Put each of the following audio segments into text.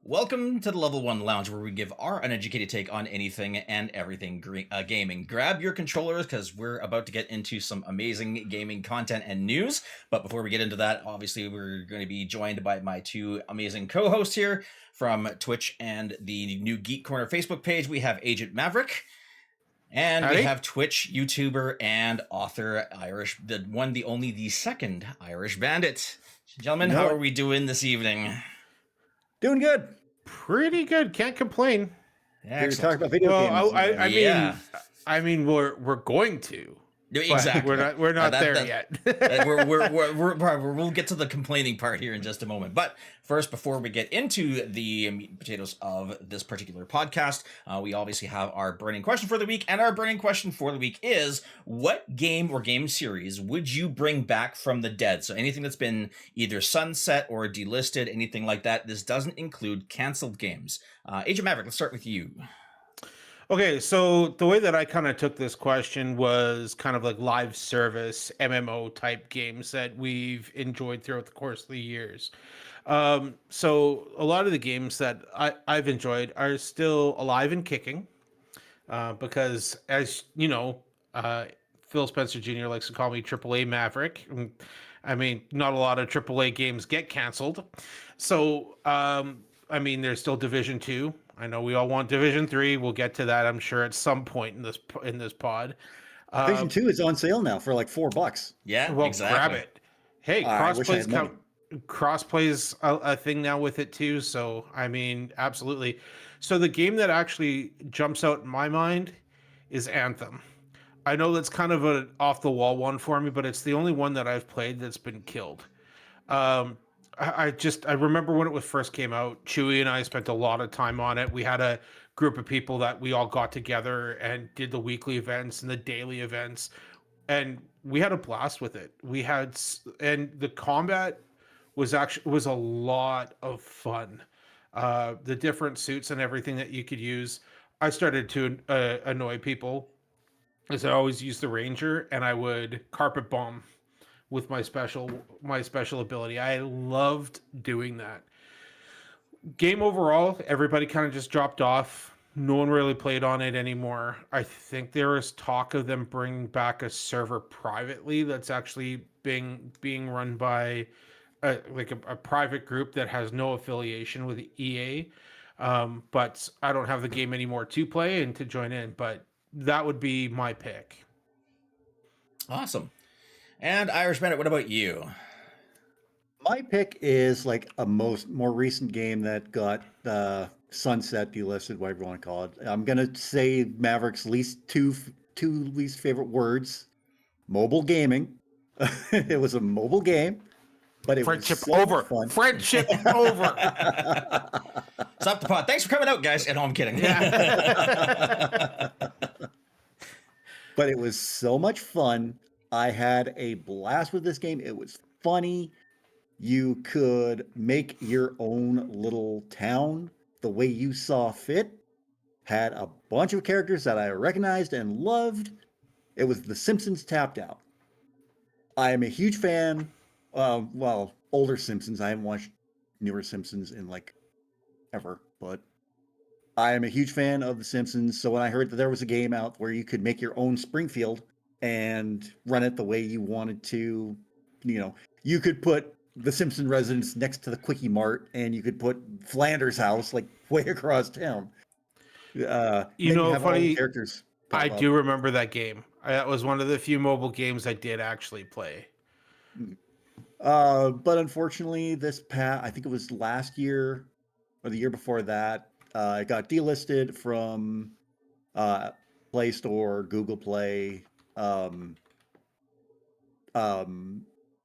Welcome to the Level 1 Lounge, where we give our uneducated take on anything and everything gaming. Grab your controllers, because we're about to get into some amazing gaming content and news. But before we get into that, obviously, we're going to be joined by my two amazing co-hosts here from Twitch and the new Geek Corner Facebook page. We have Agent Maverick. And Howdy. we have Twitch YouTuber and author Irish, the one, the only, the second Irish Bandit. Gentlemen, how are we doing this evening? Doing good. Pretty good. Can't complain. We're talking about video games. I mean, we're going to. Exactly. We're not there yet. We'll get to the complaining part here in just a moment. But first, before we get into the meat and potatoes of this particular podcast, we obviously have our burning question for the week. And our burning question for the week is, what game or game series would you bring back from the dead? So anything that's been either sunset or delisted, anything like that. This doesn't include canceled games. Agent Maverick, let's start with you. Okay, so the way that I kind of took this question was kind of like live service MMO type games that we've enjoyed throughout the course of the years. So a lot of the games that I've enjoyed are still alive and kicking, because, as you know, Phil Spencer Jr. likes to call me AAA Maverick. I mean, not a lot of AAA games get canceled. So, I mean, there's still Division 2. I know we all want Division 3. We'll get to that, I'm sure, at some point in this pod. Division 2 is on sale now for like $4. Yeah, well, exactly. grab it. Hey, crossplay's a thing now with it too. So, I mean, absolutely. So the game that actually jumps out in my mind is Anthem. I know that's kind of an off-the-wall one for me, but it's the only one that I've played that's been killed. I remember when it first came out, Chewy and I spent a lot of time on it. We had a group of people that we all got together and did the weekly events and the daily events, and we had a blast with it. And the combat was a lot of fun. The different suits and everything that you could use. I started to annoy people, as I always used the Ranger, and I would carpet bomb with my special ability. I loved doing that. Game overall, everybody kind of just dropped off. No one really played on it anymore. I think there is talk of them bringing back a server privately that's actually being run by a private group that has no affiliation with EA. But I don't have the game anymore to play and to join in. But that would be my pick. Awesome. And Irish Bandit, what about you? My pick is like a more recent game that got sunset, delisted, whatever you want to call it. I'm gonna say Maverick's two least favorite words: mobile gaming. It was a mobile game, but it Friendship was so over. fun. Friendship over. Stop the pod. Thanks for coming out, guys. And no, I'm kidding. Yeah. But it was so much fun. I had a blast with this game. It was funny. You could make your own little town the way you saw fit. Had a bunch of characters that I recognized and loved. It was The Simpsons tapped out. I am a huge fan. Older Simpsons. I haven't watched newer Simpsons in like ever, but I am a huge fan of The Simpsons. So when I heard that there was a game out where you could make your own Springfield and run it the way you wanted to, you could put the Simpson residence next to the Quickie Mart, and you could put Flanders House like way across town. Funny characters. I do remember that game. That was one of the few mobile games I did actually play. But unfortunately, I think it was last year or the year before that, it got delisted from Play Store, Google Play,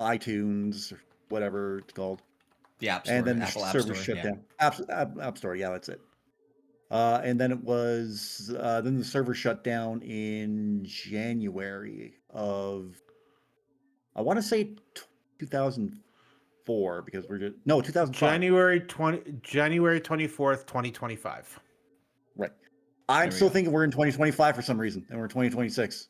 iTunes, whatever it's called. The App Store. And then Apple the App server Store, shut yeah. down. App Store, yeah, that's it. And then then the server shut down in January of, I want to say 2004, because 2005. January 24th, 2025. Right. I'm still thinking we're in 2025 for some reason, and we're in 2026.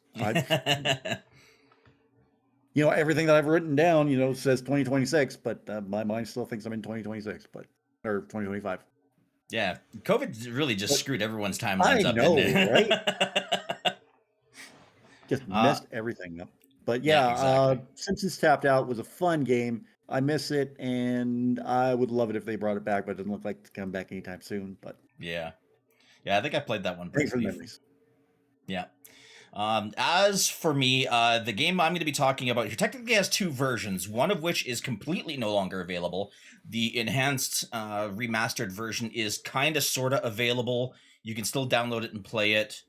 Everything that I've written down, says 2026, but my mind still thinks I'm in 2026, or 2025. Yeah, COVID really just But screwed everyone's I timelines up, didn't know, right? it? Just uh, messed everything up. But yeah, yeah, exactly. since it's tapped out, was a fun game. I miss it, and I would love it if they brought it back, but it doesn't look like it's coming back anytime soon. But Yeah, yeah, I think I played that one thanks for the briefly. memories. Yeah. As for me, the game I'm going to be talking about here technically has two versions, one of which is completely no longer available. The enhanced, remastered version is kind of sort of available. You can still download it and play it.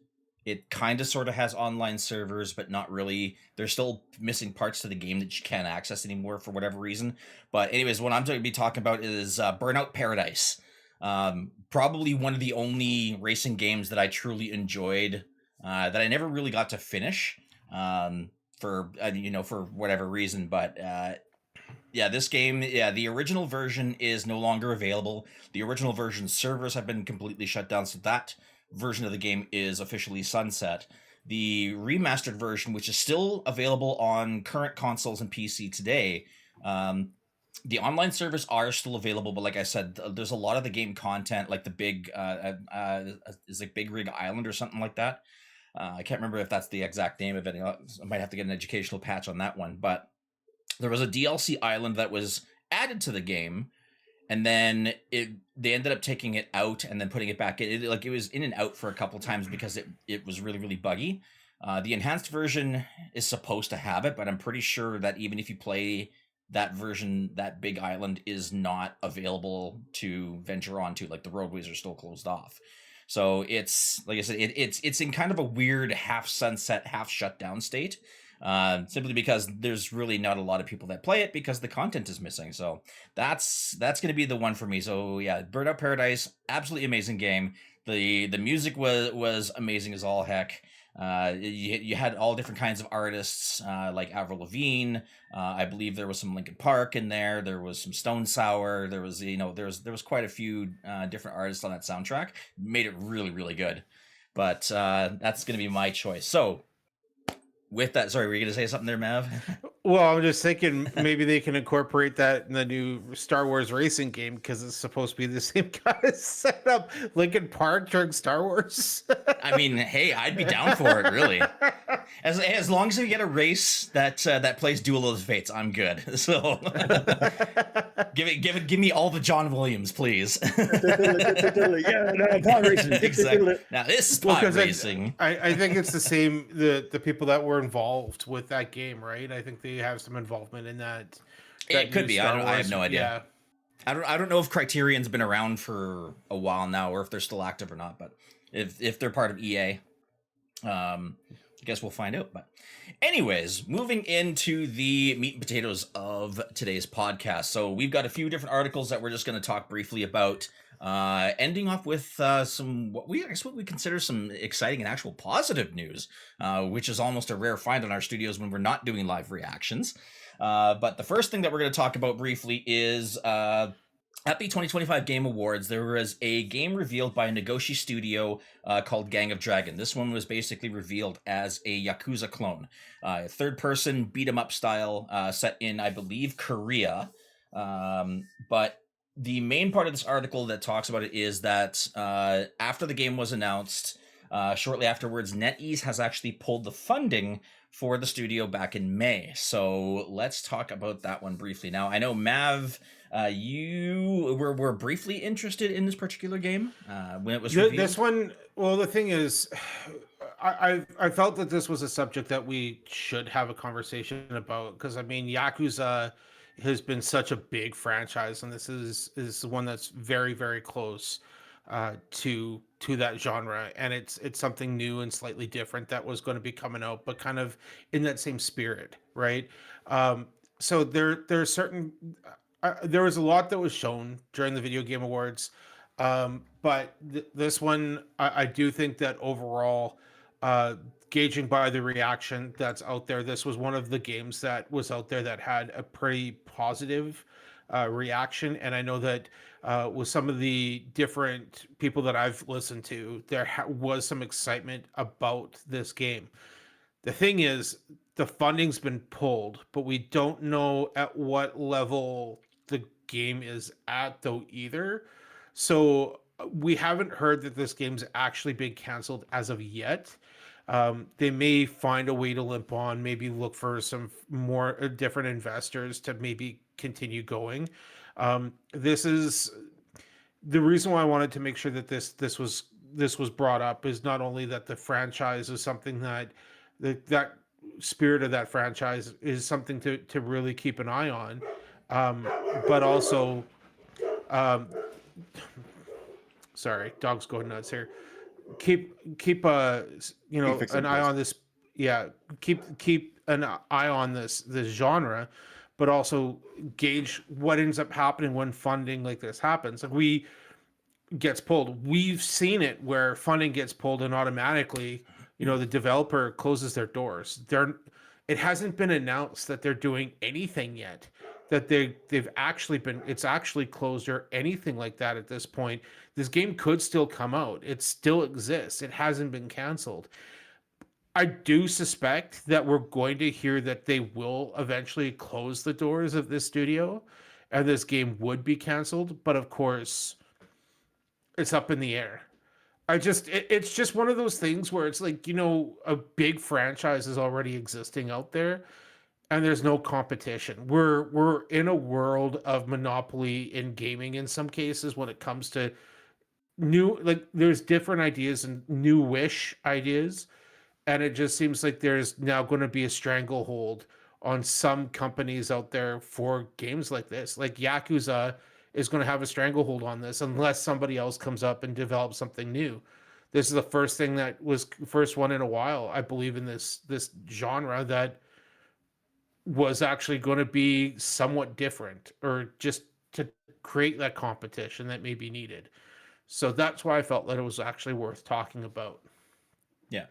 It kind of sort of has online servers, but not really. There's still missing parts to the game that you can't access anymore for whatever reason. But anyways, what I'm going to be talking about is Burnout Paradise. Probably one of the only racing games that I truly enjoyed, that I never really got to finish, for for whatever reason. But yeah, this game, yeah, the original version is no longer available. The original version servers have been completely shut down, so that version of the game is officially sunset. The remastered version, which is still available on current consoles and PC today, um, the online servers are still available, but like I said, there's a lot of the game content, like the big, is like Big Rig Island or something like that. I can't remember if that's the exact name of it. I might have to get an educational patch on that one, but there was a DLC island that was added to the game, and then they ended up taking it out and then putting it back in. It was in and out for a couple times because it was really, really buggy. The enhanced version is supposed to have it, but I'm pretty sure that even if you play that version, that big island is not available to venture onto. Like, the roadways are still closed off. So it's, like I said, it's in kind of a weird half sunset, half shutdown state. Simply because there's really not a lot of people that play it because the content is missing. So that's going to be the one for me. So yeah, Burnout Paradise, absolutely amazing game. The music was amazing as all heck. You had all different kinds of artists, like Avril Lavigne. I believe there was some Linkin Park in there. There was some Stone Sour. There was there was quite a few different artists on that soundtrack. Made it really, really good. But that's going to be my choice. So with that, sorry, were you going to say something there, Mav? Well, I'm just thinking maybe they can incorporate that in the new Star Wars racing game because it's supposed to be the same kind of setup. Lincoln Park during Star Wars. I mean, hey, I'd be down for it, really. As long as we get a race that plays Duel of the Fates, I'm good. So give me all the John Williams, please. Yeah, no, pod racing. Exactly. Now this is pod racing. I think it's the same. The people that were involved with that game, right? I think they have some involvement in that. It could be. I have no idea. Yeah. I don't know if Criterion's been around for a while now, or if they're still active or not. But if they're part of EA, I guess we'll find out. But anyways, moving into the meat and potatoes of today's podcast. So we've got a few different articles that we're just going to talk briefly about. Ending off with what we consider some exciting and actual positive news, which is almost a rare find on our studios when we're not doing live reactions. But the first thing that we're going to talk about briefly is at the 2025 Game Awards, there was a game revealed by a Nagoshi studio called Gang of Dragon. This one was basically revealed as a Yakuza clone, third-person beat-em-up style, set in, I believe, Korea. But the main part of this article that talks about it is that after the game was announced, shortly afterwards, NetEase has actually pulled the funding for the studio back in May. So let's talk about that one briefly. Now, I know, Mav, you were briefly interested in this particular game when it was revealed. This one, well, the thing is, I felt that this was a subject that we should have a conversation about because, I mean, Yakuza has been such a big franchise, and this is one that's very, very close to that genre, and it's something new and slightly different that was going to be coming out, but kind of in that same spirit, right? So there's certain there was a lot that was shown during the Video Game Awards, but this one I do think that overall, gauging by the reaction that's out there, this was one of the games that was out there that had a pretty positive reaction. And I know that with some of the different people that I've listened to, there was some excitement about this game. The thing is, the funding's been pulled, but we don't know at what level the game is at, though, either. So we haven't heard that this game's actually been canceled as of yet. They may find a way to limp on, maybe look for some more different investors to maybe continue going. This is the reason why I wanted to make sure that this was brought up is not only that the franchise is something that spirit of that franchise is something to really keep an eye on, um, but also um, sorry, dog's going nuts here. Keep Keep fixing an eye this. on this. Yeah, keep an eye on this genre, but also gauge what ends up happening when funding like this happens. Like we gets pulled. We've seen it where funding gets pulled and automatically, the developer closes their doors. It hasn't been announced that they're doing anything yet, that they've actually been it's actually closed or anything like that at this point. This game could still come out. It still exists. It hasn't been canceled. I do suspect that we're going to hear that they will eventually close the doors of this studio and this game would be canceled, but of course it's up in the air. It's just one of those things where it's like, a big franchise is already existing out there and there's no competition. We're in a world of monopoly in gaming in some cases when it comes to there's different ideas and new wish ideas, and it just seems like there's now going to be a stranglehold on some companies out there for games like this. Like Yakuza is going to have a stranglehold on this unless somebody else comes up and develops something new. This is the first thing that was first one in a while, I believe, in this genre that was actually going to be somewhat different, or just to create that competition that may be needed. So that's why I felt that it was actually worth talking about. Yeah.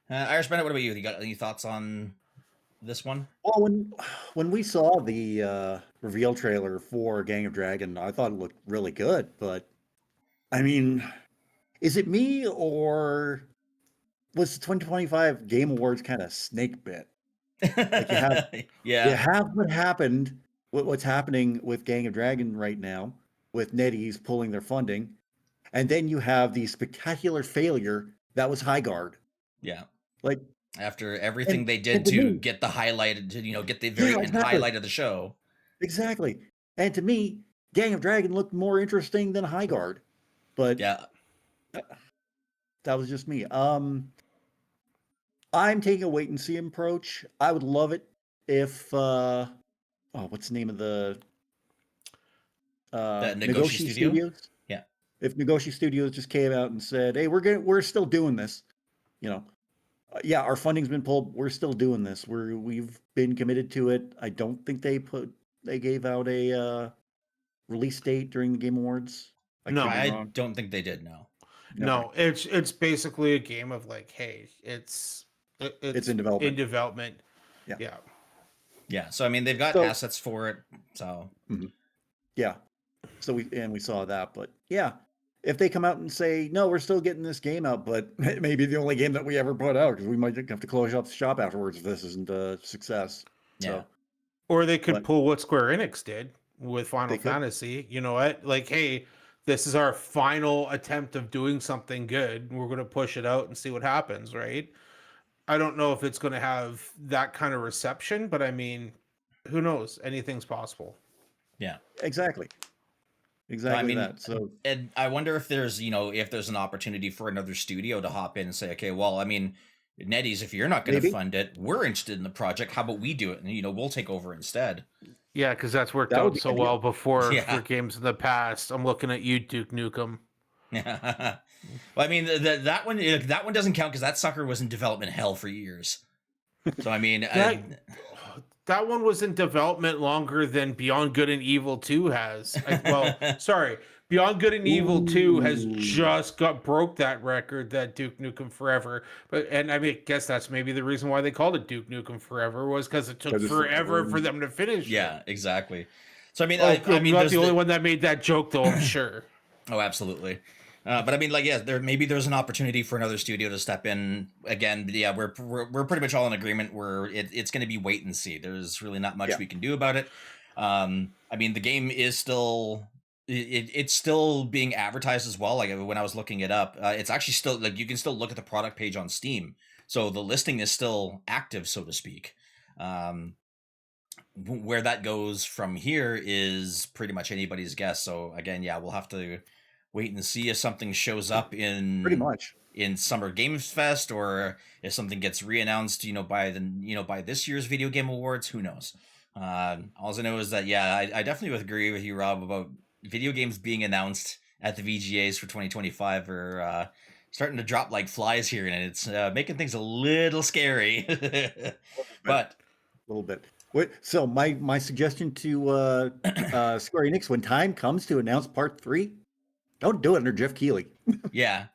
Irish Bennett, what about you? You got any thoughts on this one? Well, when we saw the reveal trailer for Gang of Dragon, I thought it looked really good. But I mean, is it me or was the 2025 Game Awards kind of snake bit? Like you have Yeah. what happened, what's happening with Gang of Dragon right now, with NetEase pulling their funding, and then you have the spectacular failure that was High Guard. Yeah. Like After everything they did to to me, get the highlighted, to get the yeah, very end exactly, highlight of the show. exactly. And to me, Gang of Dragon looked more interesting than High Guard, but Yeah. that was just me. I'm taking a wait and see approach. I would love it if what's the name of the The Negoshi Negoshi Studio. Studios? Yeah. If Negoshi Studios just came out and said, "Hey, we're still doing this," you know, yeah, our funding's been pulled. We're still doing this. We've been committed to it. I don't think they gave out a release date during the Game Awards. I No. could be I wrong. don't think they did. No. Okay. No, it's basically a game of like, hey, It's in in development. development. Yeah. Yeah. Yeah. So I mean, they've got So assets for it. So yeah. So we saw that, but yeah, if they come out and say no, we're still getting this game out, but it may be the only game that we ever put out because we might have to close up the shop afterwards if this isn't a success. yeah. So, Or they could but pull what Square Enix did with Final they could. Fantasy. You know what? Like, hey, this is our final attempt of doing something good. We're going to push it out and see what happens, right? I don't know if it's going to have that kind of reception, but I mean, who knows? Anything's possible. Yeah. Exactly. I Exactly mean, that. So and I wonder if there's an opportunity for another studio to hop in and say, okay, well, I mean, NetEase, if you're not going to maybe fund it, we're interested in the project. How about we do it? And we'll take over instead. Yeah, because that's worked that would out be so well ideal. before for Yeah. games in the past. I'm looking at you, Duke Nukem. Well, I mean, that one doesn't count because that sucker was in development hell for years. So I mean, That one was in development longer than Beyond Good and Evil 2 has. Sorry. Beyond Good and Evil 2 has Ooh. just broke that record that Duke Nukem Forever. And I mean, I guess that's maybe the reason why they called it Duke Nukem Forever, was because it took 'Cause it's forever for forever. them to finish yeah, it. exactly. So I mean, Oh, I I'm mean, not there's the only one that made that joke, though, I'm sure. Oh, absolutely. But I mean, like, yeah, there's an opportunity for another studio to step in again. Yeah, we're pretty much all in agreement where it's going to be wait and see. There's really not much Yeah. we can do about it. I mean, the game is still it's still being advertised as well. Like when I was looking it up, it's actually still like you can still look at the product page on Steam, so the listing is still active, so to speak. Um, where that goes from here is pretty much anybody's guess. So again, yeah, we'll have to wait and see if something shows up Pretty much. in Summer Games Fest, or if something gets reannounced, by this year's Video Game Awards. Who knows? All I know is that yeah, I definitely would agree with you, Rob, about video games being announced at the VGAs for 2025 are starting to drop like flies here, and it's making things a little scary. But A little bit. So my suggestion to Square Enix, when time comes to announce Part 3, don't do it under Jeff Keighley. yeah,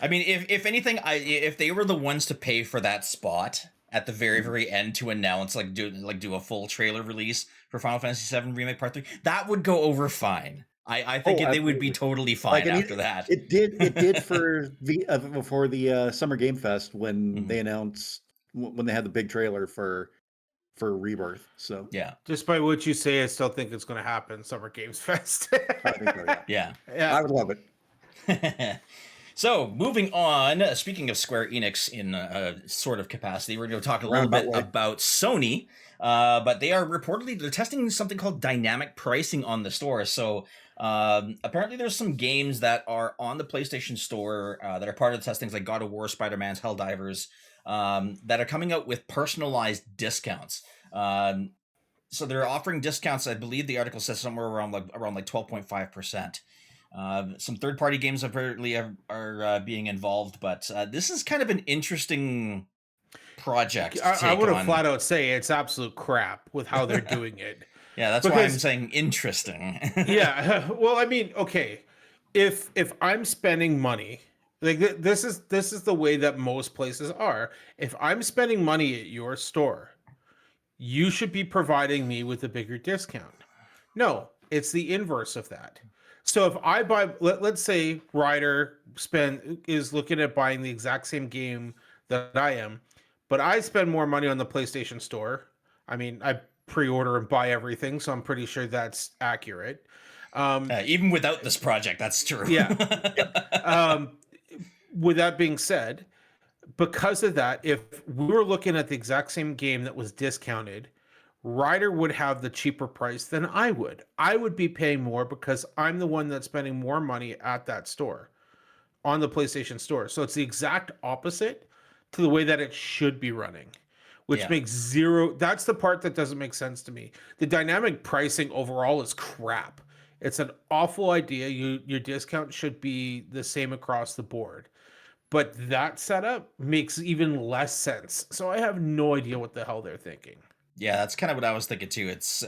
I mean, if anything, if they were the ones to pay for that spot at the very end to announce do a full trailer release for Final Fantasy VII Remake Part 3, that would go over fine. I think they would be totally fine after that. It did for the Summer Game Fest when they announced when they had the big trailer for Rebirth. So Yeah. Despite what you say, I still think it's going to happen. Summer Games Fest. I think so, Yeah. I would love it. So, moving on, speaking of Square Enix in a sort of capacity, we're going to talk a little bit about Sony, but they're testing something called dynamic pricing on the store. So, apparently there's some games that are on the PlayStation Store that are part of the testings, like God of War, Spider-Man's Helldivers, that are coming out with personalized discounts. So they're offering discounts. I believe the article says somewhere around 12.5%. Some third-party games apparently are being involved, but this is kind of an interesting project. I would have flat out say it's absolute crap with how they're doing it. Yeah, that's why I'm saying interesting. Yeah, well, I mean, okay, if I'm spending money, like this is the way that most places are. If I'm spending money at your store, you should be providing me with a bigger discount. No, it's the inverse of that. So if I buy, let's say Ryder is looking at buying the exact same game that I am, but I spend more money on the PlayStation Store. I mean, I pre-order and buy everything, so I'm pretty sure that's accurate. Even without this project, that's true. Yeah. With that being said, because of that, if we were looking at the exact same game that was discounted, Ryder would have the cheaper price than I would. I would be paying more because I'm the one that's spending more money at that store, on the PlayStation Store. So it's the exact opposite to the way that it should be running, which makes zero. That's the part that doesn't make sense to me. The dynamic pricing overall is crap. It's an awful idea. Your discount should be the same across the board. But that setup makes even less sense. So I have no idea what the hell they're thinking. Yeah, that's kind of what I was thinking too. It's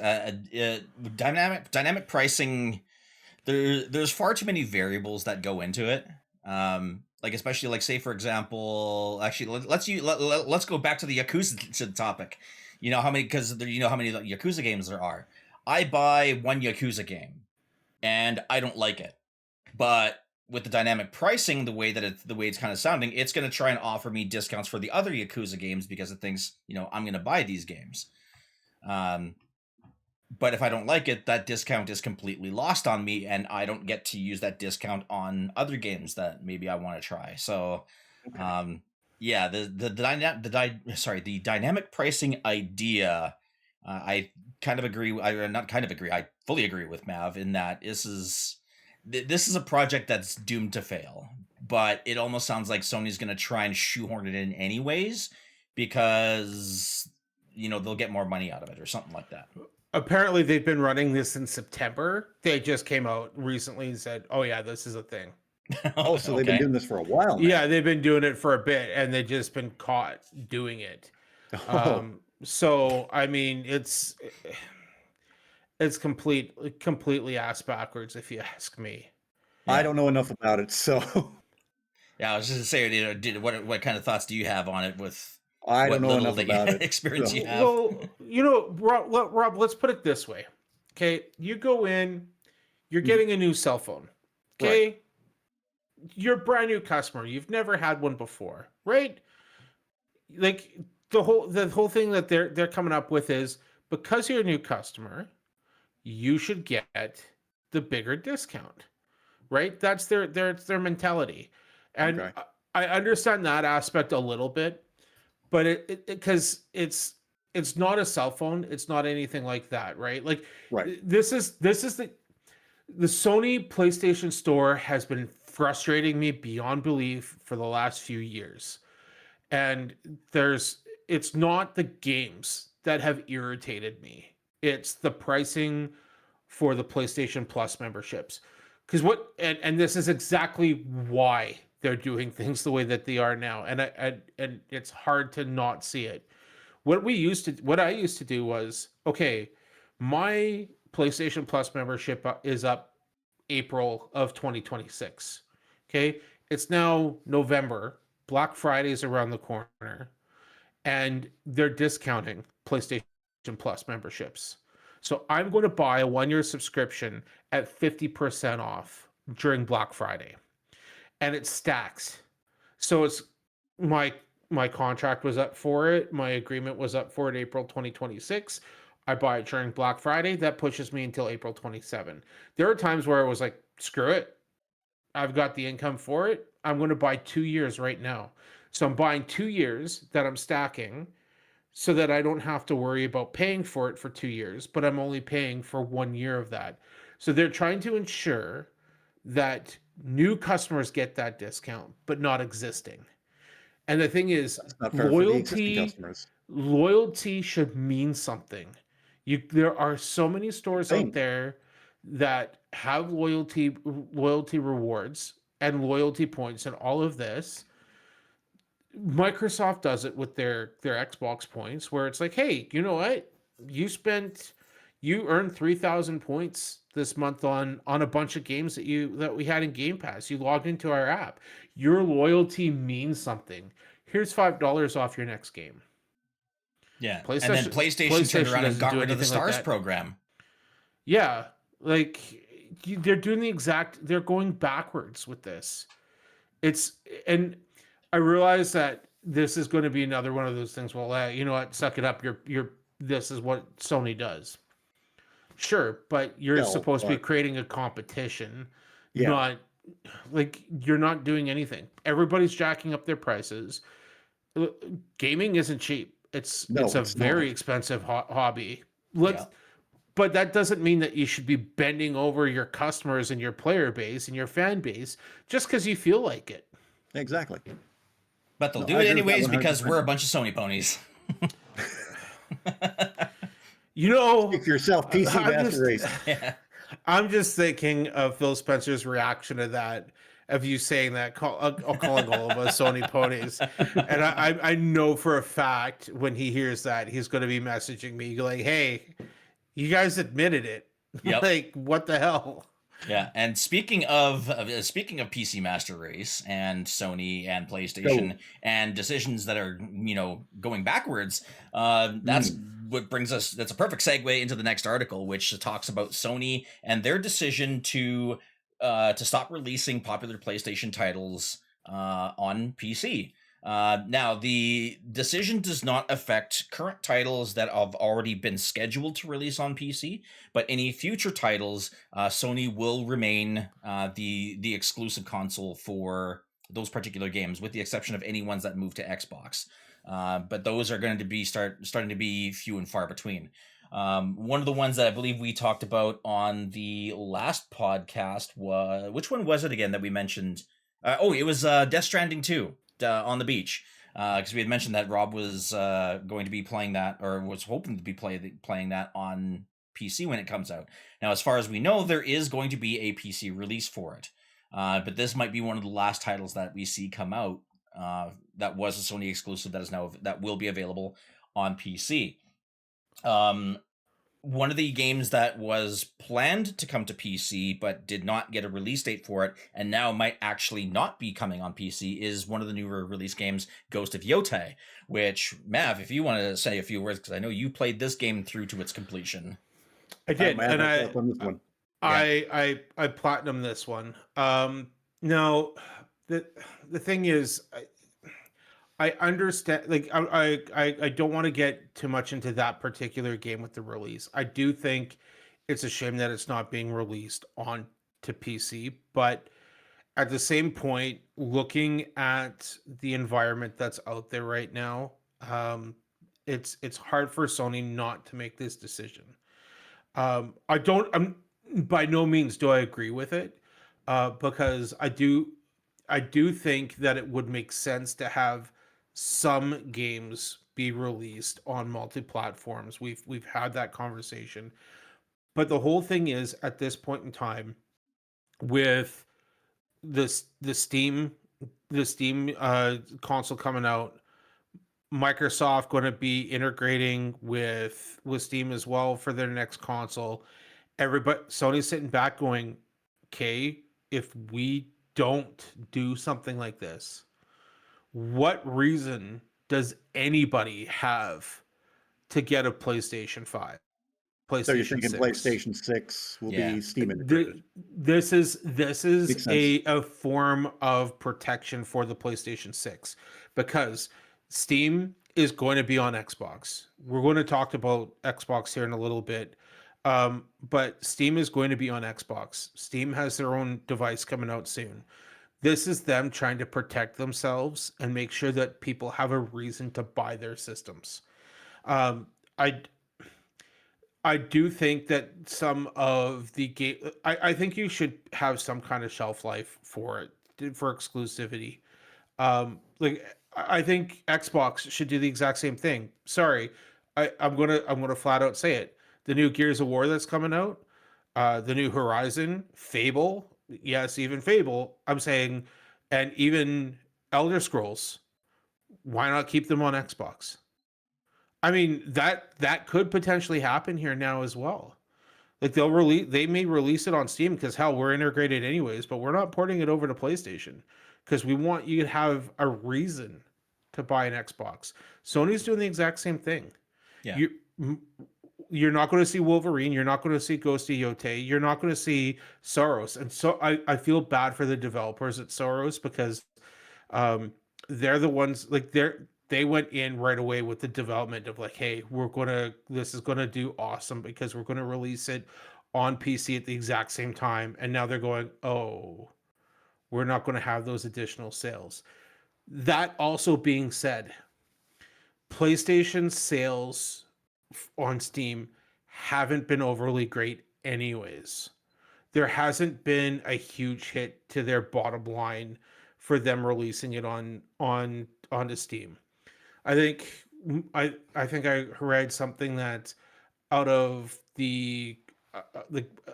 dynamic pricing. There's far too many variables that go into it. Like especially like say for example, actually let's go back to the Yakuza topic. You know how many Yakuza games there are. I buy one Yakuza game, and I don't like it, but with the dynamic pricing, the way it's kind of sounding, it's going to try and offer me discounts for the other Yakuza games because it thinks, I'm going to buy these games. But if I don't like it, that discount is completely lost on me, and I don't get to use that discount on other games that maybe I want to try. So, yeah, the dynamic pricing idea, I kind of agree. I fully agree with Mav in that this is a project that's doomed to fail, but it almost sounds like Sony's going to try and shoehorn it in anyways because, they'll get more money out of it or something like that. Apparently they've been running this in September. They just came out recently and said, oh yeah, this is a thing. Oh, so they've been doing this for a while now. Yeah, they've been doing it for a bit and they've just been caught doing it. So, I mean, it's completely ass backwards if you ask me. Yeah. I don't know enough about it, so. Yeah, I was just saying, what kind of thoughts do you have on it with I don't know enough about it. Experience you have. Well, Rob, let's put it this way. Okay, you go in, you're getting a new cell phone. Okay, right. You're a brand new customer. You've never had one before, right? Like the whole thing that they're coming up with is because you're a new customer, you should get the bigger discount, right? That's their mentality. And Okay. I understand that aspect a little bit, but it because it's not a cell phone, it's not anything like that, right? Like Right. this is the Sony PlayStation Store has been frustrating me beyond belief for the last few years. And it's not the games that have irritated me. It's the pricing for the PlayStation Plus memberships. Because and this is exactly why they're doing things the way that they are now. And it's hard to not see it. What I used to do was, okay, my PlayStation Plus membership is up April of 2026. Okay, it's now November. Black Friday is around the corner, and they're discounting PlayStation Plus memberships. So I'm going to buy a 1-year subscription at 50% off during Black Friday, and it stacks. So it's my my contract was up for it. My agreement was up for it April 2026. I buy it during Black Friday. That pushes me until April 27. There are times where I was like, screw it. I've got the income for it. I'm going to buy 2 years right now. So I'm buying 2 years that I'm stacking so that I don't have to worry about paying for it for 2 years, but I'm only paying for 1 year of that. So they're trying to ensure that new customers get that discount, but not existing. And the thing is, That's not fair for the existing loyalty customers. loyalty should mean something. There are so many stores out Thing. there that have loyalty rewards and loyalty points and all of this. Microsoft does it with their Xbox points, where it's like, hey, you know what? You earned 3,000 points this month on a bunch of games that we had in Game Pass. You logged into our app. Your loyalty means something. Here's $5 off your next game. Yeah. And then PlayStation turned around and doesn't got do rid of the anything like Stars that. program. Yeah, like they're doing they're going backwards with this. And I realize that this is going to be another one of those things. Well, you know what? Suck it up. This is what Sony does. Sure, but you're No, supposed to be but creating a competition, yeah, not like you're not doing anything. Everybody's jacking up their prices. Gaming isn't cheap. no, It's a it's not. very expensive hobby. Yeah. But that doesn't mean that you should be bending over your customers and your player base and your fan base just because you feel like it. Exactly. But they'll No, do I it agree with that anyways because we're a 100%. bunch of Sony ponies. You know, Pick yourself, PC I'm Master just Race. Yeah. I'm just thinking of Phil Spencer's reaction to that, of you saying that, calling all of us Sony ponies, and I know for a fact when he hears that he's going to be messaging me like, "Hey, you guys admitted it. Yep. Like, what the hell?" Yeah, and speaking of PC Master Race and Sony and So, PlayStation and decisions that are going backwards, that's mm, what brings us. That's a perfect segue into the next article, which talks about Sony and their decision to stop releasing popular PlayStation titles on PC. Now, the decision does not affect current titles that have already been scheduled to release on PC, but any future titles, Sony will remain the exclusive console for those particular games, with the exception of any ones that move to Xbox. But those are going to be starting to be few and far between. One of the ones that I believe we talked about on the last podcast was, which one was it again that we mentioned? It was Death Stranding 2 on the beach. Because we had mentioned that Rob was going to be playing that, or was hoping to be playing that on PC when it comes out. Now, as far as we know, there is going to be a PC release for it. But this might be one of the last titles that we see come out that was a Sony exclusive that will be available on PC. One of the games that was planned to come to PC but did not get a release date for it, and now might actually not be coming on PC, is one of the newer release games, Ghost of Yotei, which, Mav, if you want to say a few words, because I know you played this game through to its completion. I did, I have and myself on this one. Yeah. I platinum this one. Now the thing is, I understand. Like, I don't want to get too much into that particular game with the release. I do think it's a shame that it's not being released on to PC, but at the same point, looking at the environment that's out there right now, um, it's hard for Sony not to make this decision. I'm by no means do I agree with it, because I do think that it would make sense to have some games be released on multi-platforms. We've had that conversation, but the whole thing is at this point in time with this the Steam console coming out, Microsoft going to be integrating with Steam as well for their next console. Everybody, Sony's sitting back going, okay, if we don't do something like this, what reason does anybody have to get a PlayStation 5, So you're PlayStation thinking 6? PlayStation 6 will Yeah. be Steam integrated. This is Makes sense. a form of protection for the PlayStation 6 because Steam is going to be on Xbox. We're going to talk about Xbox here in a little bit. But Steam is going to be on Xbox. Steam has their own device coming out soon. This is them trying to protect themselves and make sure that people have a reason to buy their systems. Um, I I do think that some of the game, I think you should have some kind of shelf life for it for exclusivity. Like I think Xbox should do the exact same thing. Sorry, I'm gonna flat out say it. The new Gears of War that's coming out, the new Horizon, Fable, yes, even Fable. I'm saying, and even Elder Scrolls. Why not keep them on Xbox? I mean that could potentially happen here now as well. Like they may release it on Steam because hell, we're integrated anyways, but we're not porting it over to PlayStation because we want you to have a reason to buy an Xbox. Sony's doing the exact same thing. Yeah. You're not going to see Wolverine. You're not going to see Ghost of Yotei. You're not going to see Soros. And so I feel bad for the developers at Soros because um, they're the ones like they went in right away with the development of like, hey, this is gonna do awesome because we're gonna release it on PC at the exact same time. And now they're going, oh, we're not gonna have those additional sales. That also being said, PlayStation sales on Steam haven't been overly great anyways. There hasn't been a huge hit to their bottom line for them releasing it onto Steam. I think I think I read something that out of the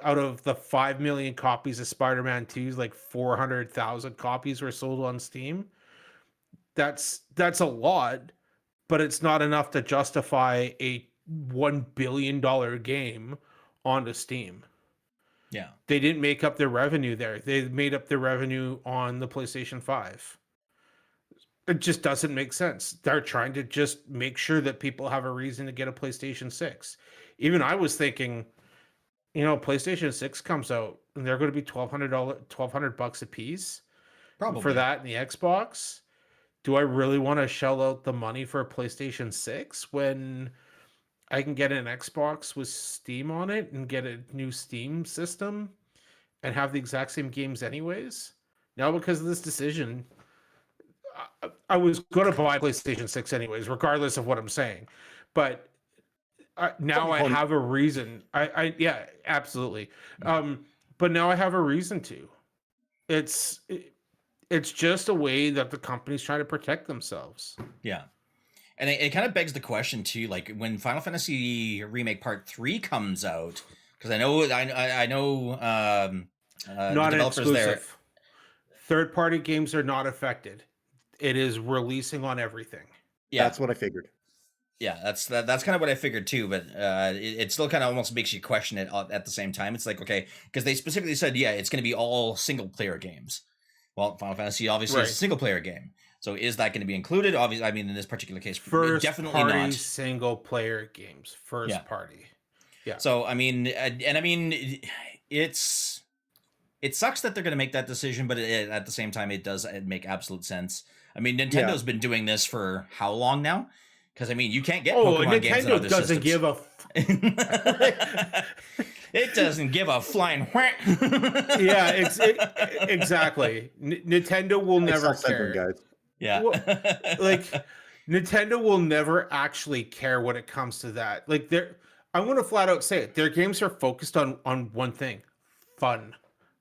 out of the 5 million copies of Spider-Man 2's, like 400,000 copies were sold on Steam. That's a lot, but it's not enough to justify a $1 billion game onto Steam. Yeah. They didn't make up their revenue there. They made up their revenue on the PlayStation 5. It just doesn't make sense. They're trying to just make sure that people have a reason to get a PlayStation 6. Even I was thinking, PlayStation 6 comes out and they're going to be $1,200 a piece Probably. for that and the Xbox. Do I really want to shell out the money for a PlayStation 6 when I can get an Xbox with Steam on it and get a new Steam system and have the exact same games anyways? Now, because of this decision, I was going to buy PlayStation 6 anyways, regardless of what I'm saying. But now I have a reason. Yeah, absolutely. But now I have a reason to. It's just a way that the company's trying to protect themselves. Yeah. And it kind of begs the question too, like when Final Fantasy Remake Part 3 comes out, because I know Not the developers there. exclusive. Third-party games are not affected. It is releasing on everything. Yeah, That's what I figured. yeah, that's kind of what I figured too. But it still kind of almost makes you question it at the same time. It's like, okay, because they specifically said, yeah, it's going to be all single player games. Well, Final Fantasy obviously is a single player game. So is that going to be included? Obviously, I mean, in this particular case, definitely party not. Single player games. First party. Yeah. So I mean, it sucks that they're going to make that decision, but at the same time, it does make absolute sense. I mean, Nintendo's been doing this for how long now? Because I mean, you can't get Pokemon games on Nintendo other doesn't systems. give a It doesn't give a flying whack. Yeah, exactly. Nintendo will It's never self-centered, care. guys. Yeah. Well, like Nintendo will never actually care when it comes to that. Like I'm gonna flat out say it. Their games are focused on one thing, fun.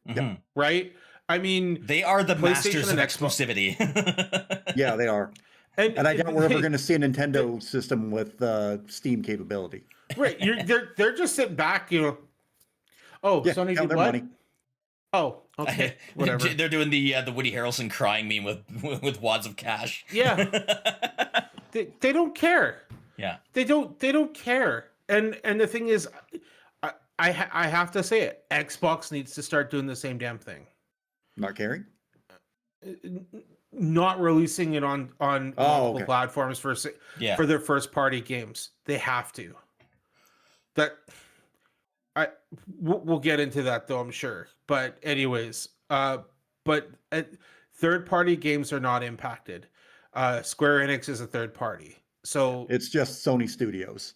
Mhm. Right? I mean, They are the masters PlayStation of and Xbox, exclusivity. Yeah, they are. and And I doubt we're ever they, going to see a Nintendo system with Steam capability. right, they're just sitting back, Oh, Yeah, Sony count did their what? money. Oh, okay, whatever. They're doing the Woody Harrelson crying meme with wads of cash. Yeah, they don't care. Yeah. They don't care. And the thing is, I have to say it. Xbox needs to start doing the same damn thing. Not caring? Not releasing it on multiple okay. platforms for Yeah. for their first party games. They have to. That we'll get into that though, I'm sure. But anyways, but third party games are not impacted. Square Enix is a third party, so It's just Sony Studios.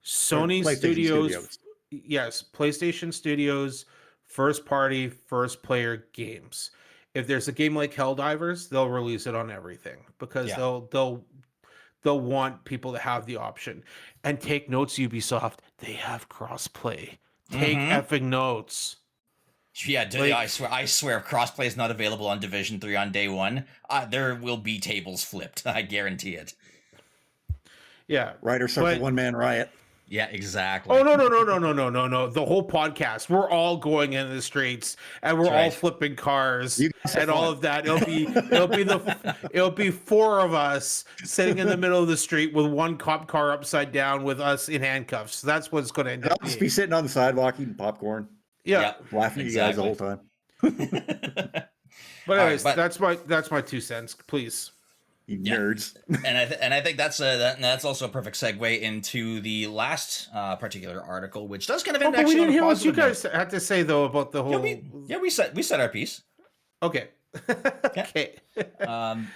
Sony PlayStation Studios, yes, PlayStation Studios, first party, first player games. If there's a game like Helldivers, they'll release it on everything because Yeah. they'll want people to have the option. And take notes, Ubisoft, they have crossplay. Take effing notes. Yeah, I swear, if crossplay is not available on Division 3 on day one, there will be tables flipped. I guarantee it. Yeah. Ryder starts a one-man riot. Yeah, exactly. Oh no. The whole podcast, we're all going into the streets and we're all flipping cars and all of that. It'll be four of us sitting in the middle of the street with one cop car upside down with us in handcuffs. That's what it's going to end I'll up just being. be sitting on the sidewalk eating popcorn, Yeah. laughing at you guys the whole time. But anyways, Right, that's my 2 cents, please. You nerds. And I think that's also a perfect segue into the last particular article, which does kind of end But we actually didn't on a hear what you positive note. guys had to say though about the whole. We said our piece. Okay. Okay.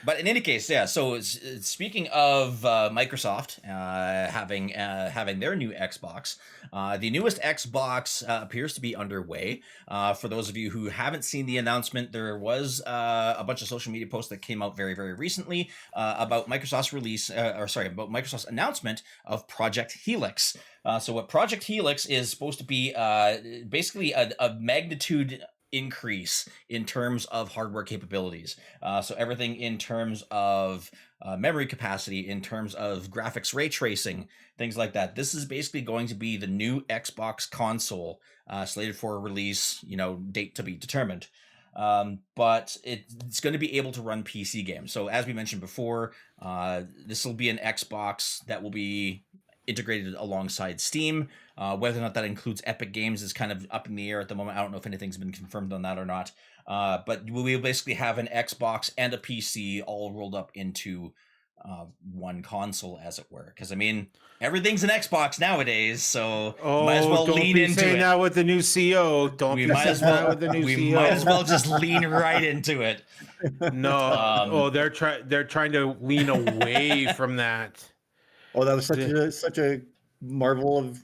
But in any case, yeah. So speaking of Microsoft having their new Xbox, the newest Xbox appears to be underway. For those of you who haven't seen the announcement, there was a bunch of social media posts that came out very, very recently about Microsoft's about Microsoft's announcement of Project Helix. So what Project Helix is supposed to be basically a magnitude increase in terms of hardware capabilities. So everything in terms of memory capacity, in terms of graphics ray tracing, things like that. This is basically going to be the new Xbox console slated for a release, date to be determined. But it's going to be able to run PC games. So as we mentioned before, this will be an Xbox that will be integrated alongside Steam. Whether or not that includes Epic Games is kind of up in the air at the moment. I don't know if anything's been confirmed on that or not. But we'll basically have an Xbox and a PC all rolled up into one console, as it were. Because, I mean, everything's an Xbox nowadays, so might as well lean into it. Don't be saying that with the new CEO. Don't be saying that with the new CEO. We might as well just lean right into it. No. They're trying to lean away from that. Oh, that was such a marvel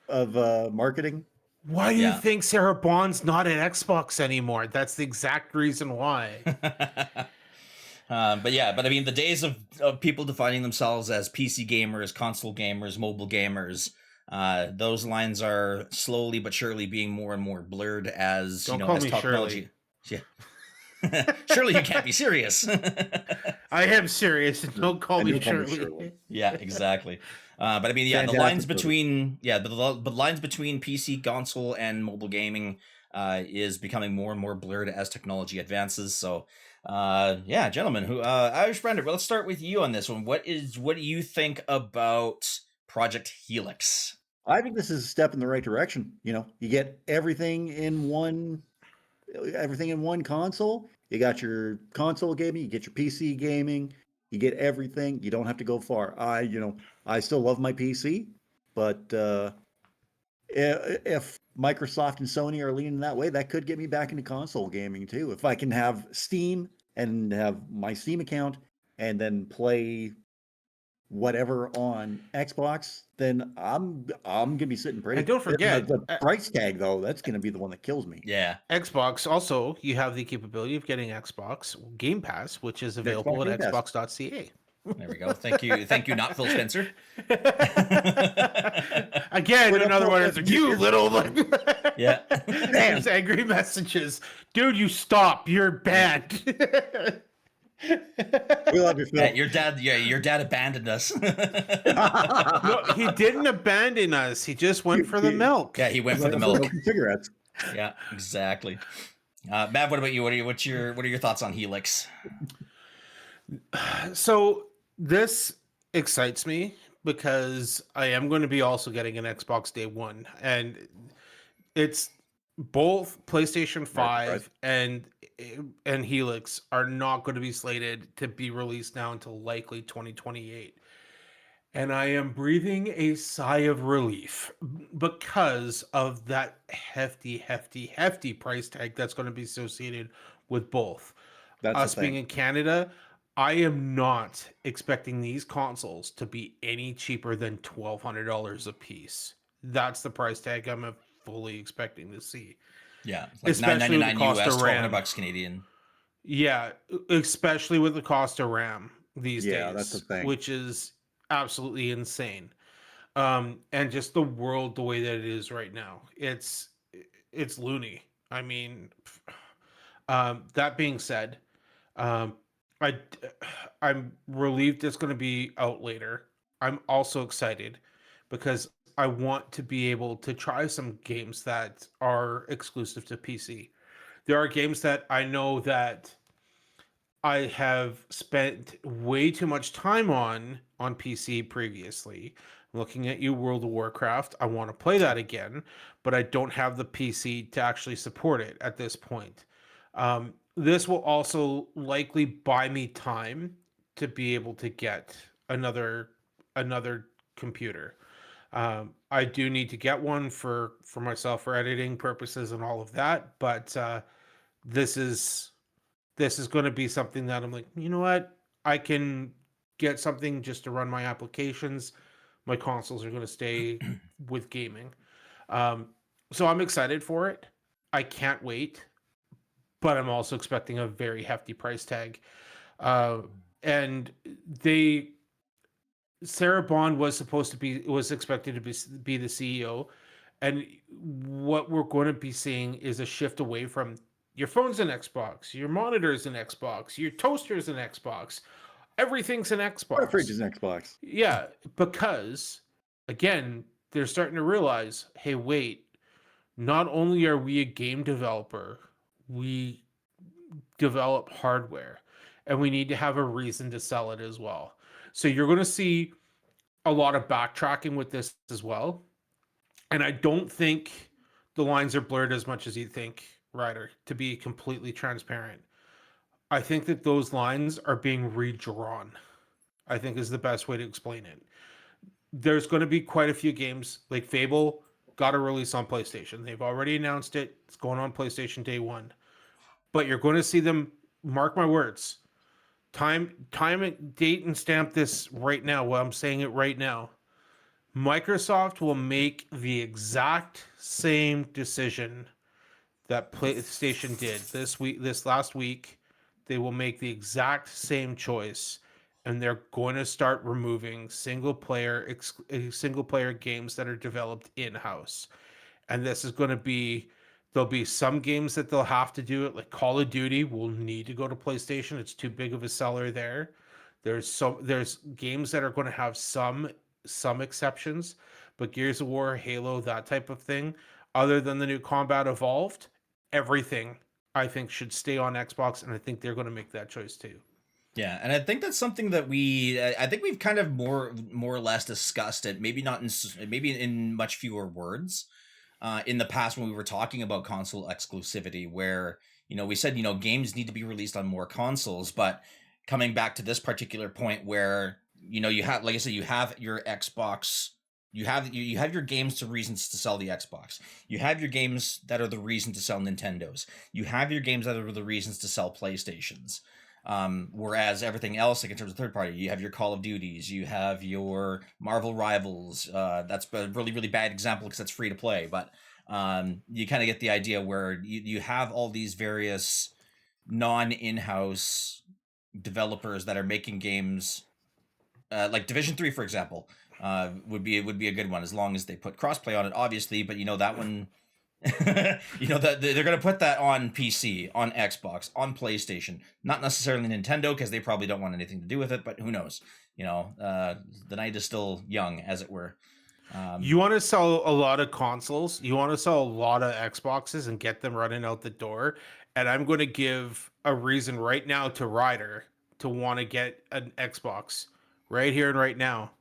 of marketing. Why do you think Sarah Bond's not at Xbox anymore? That's the exact reason why. But I mean, the days of people defining themselves as PC gamers, console gamers, mobile gamers, those lines are slowly but surely being more and more blurred as Don't call as me technology. Shirley. Yeah. Surely you can't be serious. I am serious. Don't call me Shirley. Yeah, exactly. But I mean, the lines between the lines between PC, console, and mobile gaming is becoming more and more blurred as technology advances. So, gentlemen, Irish Brandon, well, let's start with you on this one. What do you think about Project Helix? I think this is a step in the right direction. You get everything in one console. You got your console gaming, you get your PC gaming, you get everything. You don't have to go far. I still love my PC, but if Microsoft and Sony are leaning that way, that could get me back into console gaming too. If I can have Steam and have my Steam account and then play whatever on Xbox, then I'm gonna be sitting pretty. And don't forget, The price tag though, that's gonna be the one that kills me. Yeah. Xbox also, you have the capability of getting Xbox Game Pass, which is available Xbox at Game Pass. xbox.ca. There we go. Thank you, not Phil Spencer. Again, But another one is you little Yeah. There's angry messages. Dude, you stop. You're banned. We love you, Phil. Your dad abandoned us. No, he didn't abandon us. He just went for the milk. Yeah, he went for the milk. and cigarettes. Yeah, exactly. Matt, what about you? What are your thoughts on Helix? So this excites me because I am going to be also getting an Xbox Day One, and it's both PlayStation 5 and Helix are not going to be slated to be released now until likely 2028. And I am breathing a sigh of relief because of that hefty price tag that's going to be associated with both. That's Us the being thing. in Canada, I am not expecting these consoles to be any cheaper than $1,200 a piece. That's the price tag I'm fully expecting to see. Yeah, like Especially with the $9.99 cost US, of RAM. $1,200 Canadian. Yeah, especially with the cost of RAM these Yeah, days, that's the thing. which is absolutely insane. And just the world the way that it is right now, it's loony. I mean, that being said, um, I I'm relieved it's going to be out later. I'm also excited because I want to be able to try some games that are exclusive to PC. There are games that I know that I have spent way too much time on PC previously. Looking at you, World of Warcraft. I want to play that again, but I don't have the PC to actually support it at this point. This will also likely buy me time to be able to get another computer. I do need to get one for myself for editing purposes and all of that, but this is this is going to be something that I'm like, you know what? I can get something just to run my applications. My consoles are going to stay with gaming. Um, so I'm excited for it. I can't wait, but I'm also expecting a very hefty price tag. And they, Sarah Bond was expected to be the CEO. And what we're going to be seeing is a shift away from your phone's an Xbox, your monitor's an Xbox, your toaster's an Xbox, everything's an Our Xbox. fridge is an Xbox. Yeah, because again, they're starting to realize, hey, wait, not only are we a game developer, we develop hardware and we need to have a reason to sell it as well. So you're going to see a lot of backtracking with this as well. And I don't think the lines are blurred as much as you think, Ryder, to be completely transparent. I think that those lines are being redrawn, I think is the best way to explain it. There's going to be quite a few games, like Fable got a release on PlayStation. They've already announced it. It's going on PlayStation Day 1. But you're going to see them, mark my words, time, date, and stamp this right now. Well, I'm saying it right now. Microsoft will make the exact same decision that PlayStation did this last week. They will make the exact same choice, and they're going to start removing single player games that are developed in-house. And this is going to be, there'll be some games that they'll have to do it, like Call of Duty will need to go to PlayStation. It's too big of a seller there. There's games that are going to have some exceptions, but Gears of War, Halo, that type of thing, other than the new Combat Evolved, everything I think should stay on Xbox, and I think they're going to make that choice too. Yeah, and I think that's something that I think we've kind of more or less discussed it, maybe not maybe in much fewer words, in the past when we were talking about console exclusivity, where we said games need to be released on more consoles, but coming back to this particular point where you have, like I said, you have your Xbox. You have your games to reasons to sell the Xbox. You have your games that are the reason to sell Nintendos. You have your games that are the reasons to sell PlayStations. Whereas everything else, like in terms of third party, you have your Call of Duties, you have your Marvel Rivals. That's a really, really bad example because that's free to play, but you kind of get the idea where you have all these various non-in-house developers that are making games, like Division 3, for example, would be a good one as long as they put crossplay on it, obviously. But that one, that they're going to put that on PC, on Xbox, on PlayStation, not necessarily Nintendo because they probably don't want anything to do with it. But who knows? The night is still young, as it were. You want to sell a lot of consoles, you want to sell a lot of Xboxes and get them running out the door. And I'm going to give a reason right now to Ryder to want to get an Xbox right here and right now.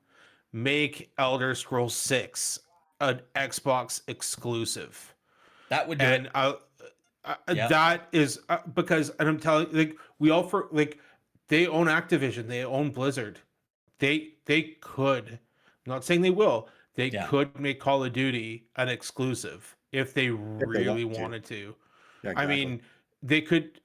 Make Elder Scrolls 6 an Xbox exclusive. That would do And it. Yep. that is because, and I'm telling like we all for like they own Activision, they own Blizzard. They could, I'm not saying they will, they Yeah. could make Call of Duty an exclusive if they really want to. wanted to. Yeah, I exactly. mean, they could,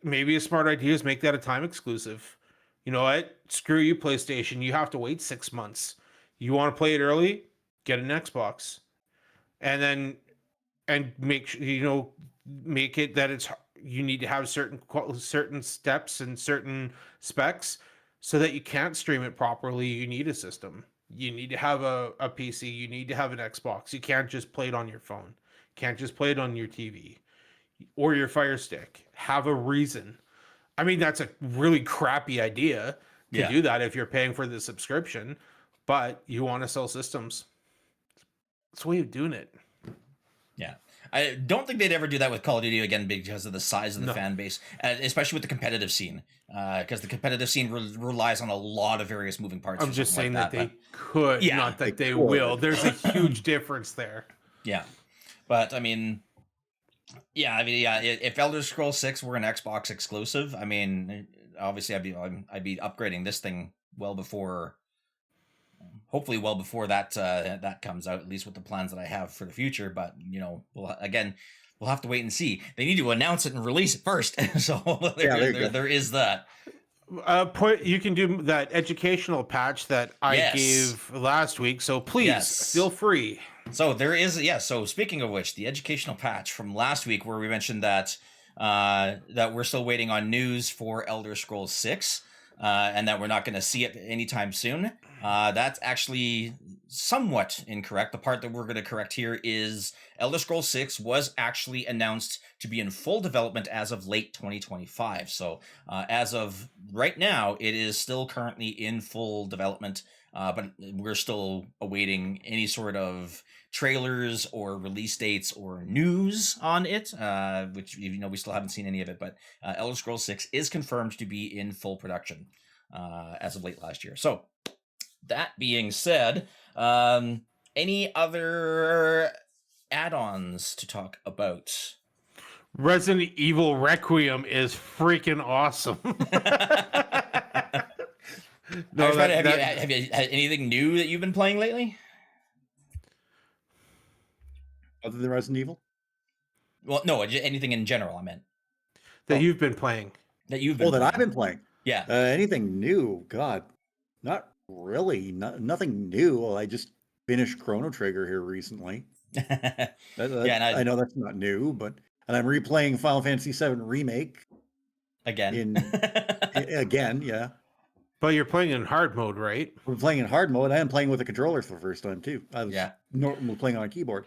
maybe a smart idea is make that a time exclusive. You know what? Screw you, PlayStation. You have to wait 6 months. You want to play it early? Get an Xbox. And then, and make sure, make it that you need to have certain steps and certain specs so that you can't stream it properly. You need a system. You need to have a PC. You need to have an Xbox. You can't just play it on your phone. Can't just play it on your TV or your Fire Stick. Have a reason. I mean, that's a really crappy idea to do that if you're paying for the subscription, but you want to sell systems. That's the way of doing it. Yeah. I don't think they'd ever do that with Call of Duty again because of the size of the fan base, especially with the competitive scene. Because the competitive scene relies on a lot of various moving parts. I'm just saying like that they could, not that they will. There's a huge difference there. Yeah. But I mean, if Elder Scrolls 6 were an Xbox exclusive, I mean, obviously I'd be upgrading this thing hopefully well before that comes out, at least with the plans that I have for the future. But we'll have to wait and see. They need to announce it and release it first. So there is that. You can do that educational patch that I gave last week, so please feel free. So there is, so speaking of which, the educational patch from last week where we mentioned that we're still waiting on news for Elder Scrolls 6, and that we're not going to see it anytime soon. That's actually somewhat incorrect. The part that we're going to correct here is Elder Scrolls 6 was actually announced to be in full development as of late 2025. So as of right now, it is still currently in full development, but we're still awaiting any sort of trailers or release dates or news on it, which we still haven't seen any of it. But Elder Scrolls 6 is confirmed to be in full production as of late last year. So that being said, any other add-ons to talk about? Resident Evil Requiem is freaking awesome. Have you had anything new that you've been playing lately? Other than Resident Evil? Well, no, anything in general, I meant. That you've been playing. That you've been that I've been playing. Yeah. Anything new? God, not really. Nothing new. I just finished Chrono Trigger here recently. I know that's not new, and I'm replaying Final Fantasy VII Remake. Again. Again, yeah. But you're playing in hard mode, right? We're playing in hard mode. I am playing with a controller for the first time, too. I was normally playing on a keyboard.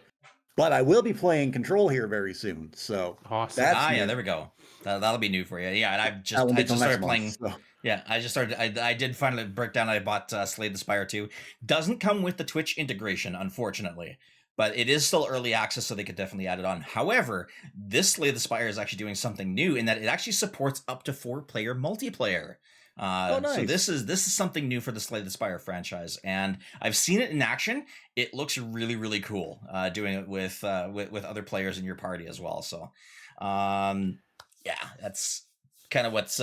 But I will be playing Control here very soon. So awesome. There we go. That'll be new for you. Yeah, and I just started playing. So. Yeah, I did finally break down. I bought Slay the Spire 2. Doesn't come with the Twitch integration, unfortunately. But it is still early access, so they could definitely add it on. However, this Slay the Spire is actually doing something new in that it actually supports up to 4-player multiplayer. Nice. So this is something new for the Slay the Spire franchise, and I've seen it in action. It looks really, really cool. Doing it with other players in your party as well. So, that's kind of what's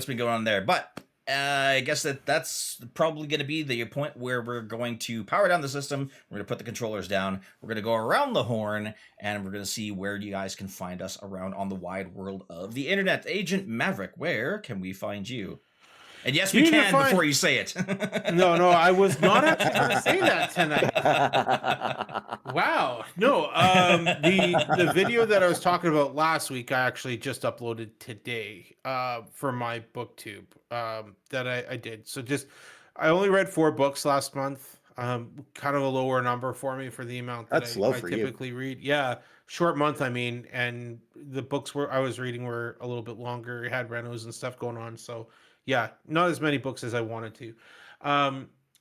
been going on there. But I guess that's probably going to be the point where we're going to power down the system. We're going to put the controllers down. We're going to go around the horn, and we're going to see where you guys can find us around on the wide world of the internet. Agent Maverick, where can we find you? And yes, we can before you say it. No, I was not actually going to say that tonight. Wow. No, the video that I was talking about last week, I actually just uploaded today for my booktube that I did. So I only read 4 books last month. Kind of a lower number for me for the amount that That's slow I for typically read. Yeah, short month, I mean, and the books I was reading were a little bit longer. It had renos and stuff going on. So yeah, not as many books as I wanted to.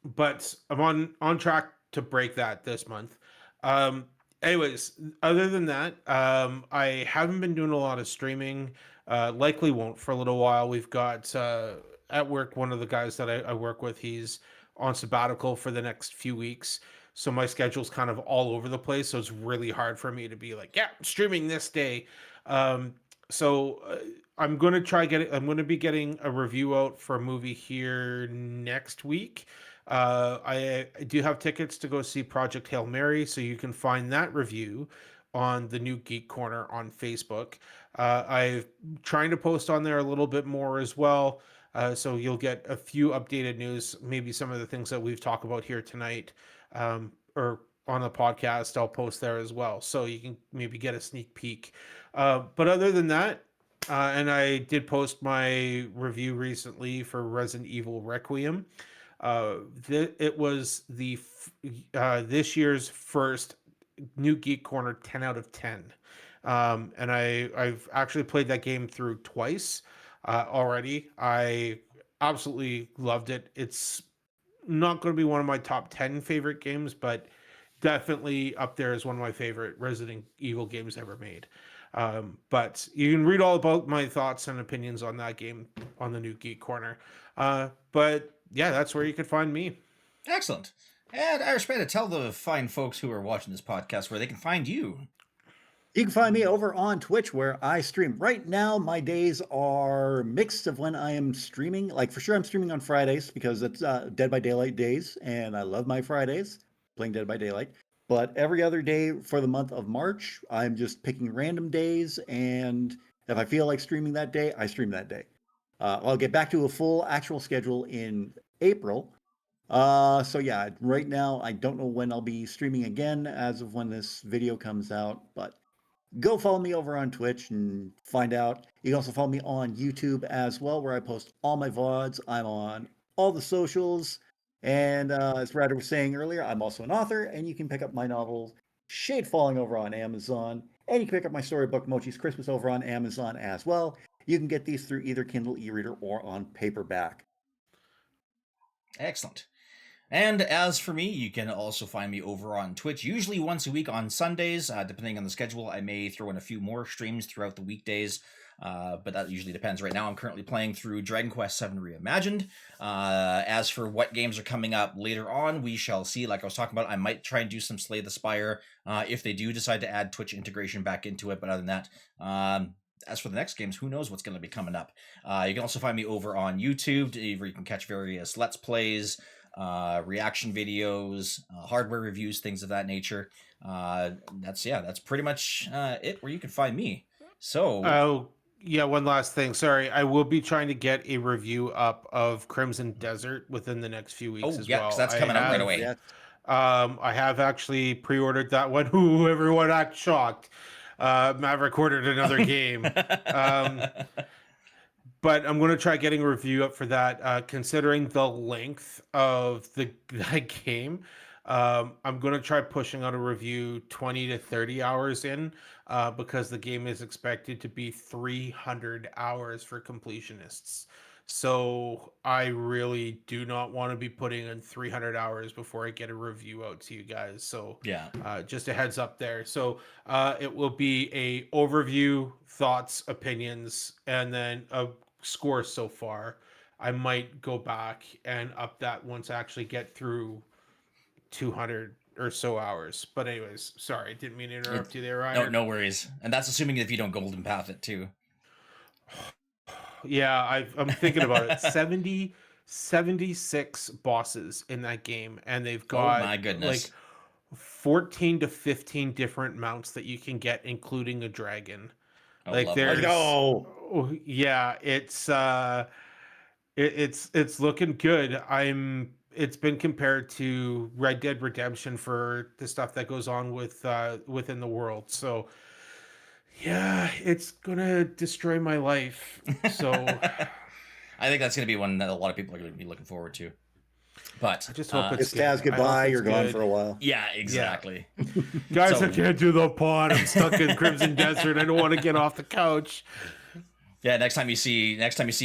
But I'm on track to break that this month. Um, anyways, other than that, I haven't been doing a lot of streaming. Likely won't for a little while. We've got at work one of the guys that I work with. He's on sabbatical for the next few weeks. So my schedule's kind of all over the place. So it's really hard for me to be like, yeah, streaming this day. Um, so I'm going to I'm going to be getting a review out for a movie here next week. I do have tickets to go see Project Hail Mary, so you can find that review on the New Geek Corner on Facebook. I'm trying to post on there a little bit more as well, so you'll get a few updated news, maybe some of the things that we've talked about here tonight, or on the podcast. I'll post there as well, so you can maybe get a sneak peek. But other than that, and I did post my review recently for Resident Evil Requiem. It was this year's first New Geek Corner 10 out of 10. And I've actually played that game through twice already. I absolutely loved it. It's not going to be one of my top 10 favorite games, but definitely up there as one of my favorite Resident Evil games ever made. But you can read all about my thoughts and opinions on that game on the New Geek Corner. But yeah, that's where you could find me. Excellent. And Irish Panda, tell the fine folks who are watching this podcast where they can find you. You can find me over on Twitch where I stream. Right now, my days are mixed of when I am streaming. Like, for sure, I'm streaming on Fridays because it's Dead by Daylight days, and I love my Fridays playing Dead by Daylight. But every other day for the month of March, I'm just picking random days, and if I feel like streaming that day, I stream that day. I'll get back to a full actual schedule in April. So yeah, right now, I don't know when I'll be streaming again as of when this video comes out, but go follow me over on Twitch and find out. You can also follow me on YouTube as well, where I post all my VODs. I'm on all the socials. And as Ryder was saying earlier, I'm also an author, and you can pick up my novel, Shade Falling, over on Amazon. And you can pick up my storybook, Mochi's Christmas, over on Amazon as well. You can get these through either Kindle e-reader or on paperback. Excellent. And as for me, you can also find me over on Twitch, usually once a week on Sundays. Depending on the schedule, I may throw in a few more streams throughout the weekdays, but that usually depends. Right now, I'm currently playing through Dragon Quest VII Reimagined. As for what games are coming up later on, we shall see. Like I was talking about, I might try and do some Slay the Spire if they do decide to add Twitch integration back into it. But other than that, as for the next games, who knows what's going to be coming up. You can also find me over on YouTube, where you can catch various Let's Plays, reaction videos, hardware reviews, things of that nature. That's pretty much it where you can find me. So yeah, one last thing. Sorry, I will be trying to get a review up of Crimson Desert within the next few weeks as well. That's coming out right away. Yeah. I have actually pre-ordered that one. Who everyone act shocked. Maverick ordered another game. But I'm going to try getting a review up for that. Considering the length of that game, I'm going to try pushing out a review 20 to 30 hours in, because the game is expected to be 300 hours for completionists. So I really do not want to be putting in 300 hours before I get a review out to you guys. So yeah, just a heads up there. So it will be a overview, thoughts, opinions, and then a score so far. I might go back and up that once I actually get through 200 or so hours. But anyways, sorry, didn't mean to interrupt you there, Ryan. No worries. And that's assuming if you don't golden path it too. Yeah, I'm thinking about it. 76 bosses in that game, and they've Oh got my like goodness. 14 to 15 different mounts that you can get, including a dragon. Oh, Like lovely. Let's there's, go. oh, yeah, it's looking good. It's been compared to Red Dead Redemption for the stuff that goes on with within the world. So yeah, it's gonna destroy my life. So I think that's going to be one that a lot of people are going to be looking forward to. But I just hope it's It's Taz, good. I hope goodbye. it's You're gone good. for a while. yeah, exactly. Guys, So- I can't do the pod. I'm stuck in Crimson Desert. I don't want to get off the couch. Yeah, next time you see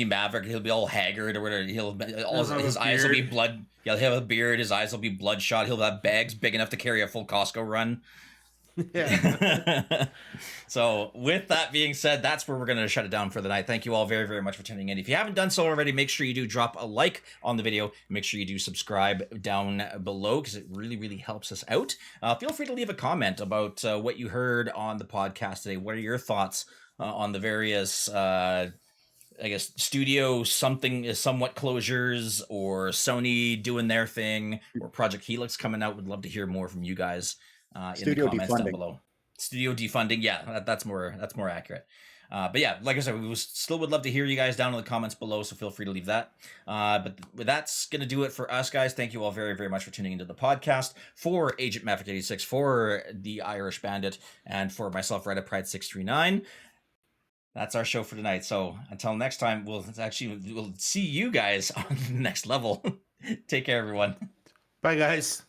Maverick, he'll be all haggard or whatever. have His a eyes will be beard. blood. Yeah, he'll have a beard. His eyes will be bloodshot. He'll have bags big enough to carry a full Costco run. Yeah. So with that being said, that's where we're going to shut it down for the night. Thank you all very, very much for tuning in. If you haven't done so already, make sure you do drop a like on the video. Make sure you do subscribe down below because it really, really helps us out. Feel free to leave a comment about what you heard on the podcast today. What are your thoughts on the various I guess studio somewhat closures, or Sony doing their thing, or Project Helix coming out? Would love to hear more from you guys in the Studio comments down defunding. below. Studio defunding, yeah, that's more accurate. But yeah, like I said, still would love to hear you guys down in the comments below, so feel free to leave that. But that's gonna do it for us, guys. Thank you all very, very much for tuning into the podcast. For Agent Maverick 86, for the Irish Bandit, and for myself, Reddit Pride 639. That's our show for tonight. So until next time, we'll see you guys on the next level. Take care, everyone. Bye, guys.